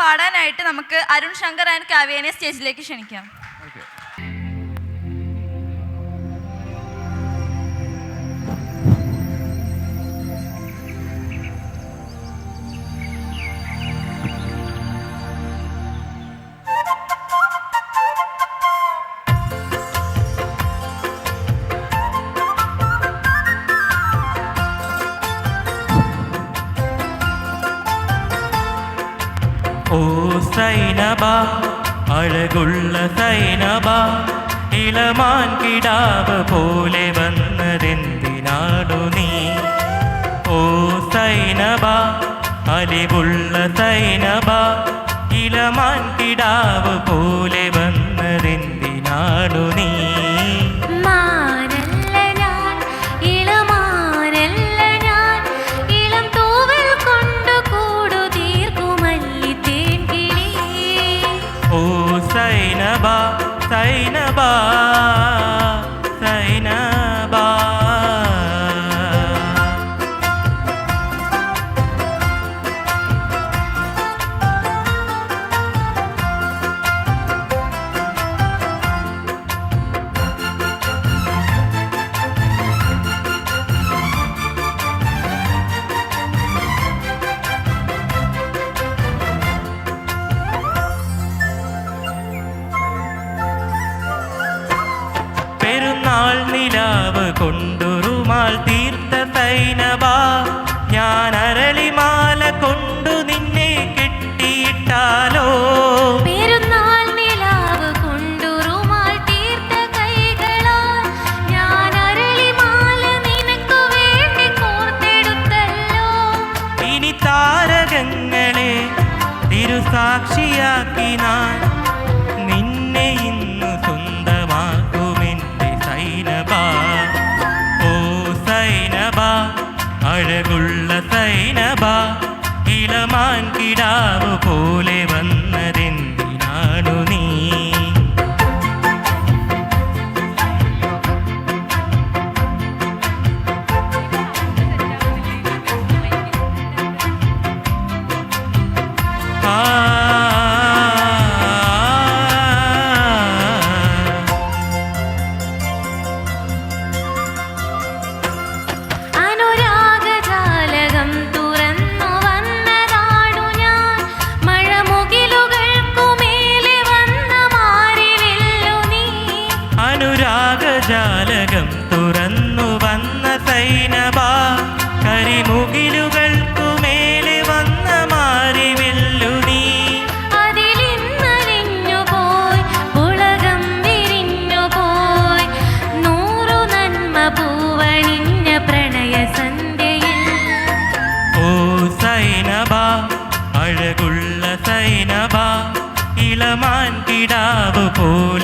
പാടാനായിട്ട് നമുക്ക് അരുൺ ശങ്കർ ആൻഡ് കാവ്യനെ സ്റ്റേജിലേക്ക് ക്ഷണിക്കാം. ഓ സൈനബാ അഴകുള്ള സൈനബാ ഇളമാൻ കിടാവ് പോലെ വന്നതെന്തിനാടു നീ? ഓ സൈനബാ അലിവുള്ള സൈനബാ ഇളമാൻ കിടാവ് പോലെ വന്നതെന്തിനാടു നീ? സൈനബാ സൈനബാ സൈനബാ നിലാവ് കൊണ്ടുറുമാൽ തീർത്ത സൈനബാ ഞാൻ അരളിമാല കൊണ്ടു നിന്നെ കെട്ടിയിട്ടാലോ? പെരുന്നാൾ നിലാവ് കൊണ്ടുറുമാൽ തീർത്ത കൈകളാൽ ഞാൻ അരളിമാല നിനക്കു വേണ്ടി കോർത്തെടുത്തല്ലോ. ഇനി താരകങ്ങളെ തിരുസാക്ഷിയാക്കി ഞാൻ നിന്നെ ഇന്നു സ്വന്തമാക്കുമെന്റെ സൈനബാ. ഓ സൈനബാ അഴകുള്ള സൈനബാ ഇളമാൻ കിടാവ് പോലെ വന്നതെന്തിനാണു നീ? ജാലകം തുറന്നു വന്ന സൈനബാ കരിമുകിലുകൾക്കുമേലെ വന്ന മാരിവില്ലു നീ. അതിലിന്നലിഞ്ഞു പോയി ഉലകം വിരിഞ്ഞു പോയി നൂറു നന്മ പൂവണിഞ്ഞ പ്രണയ സന്ധ്യയിൽ. ഓ സൈനബാ അഴകുള്ള സൈനബാ ഇളമാൻ കിടാവ് പോലെ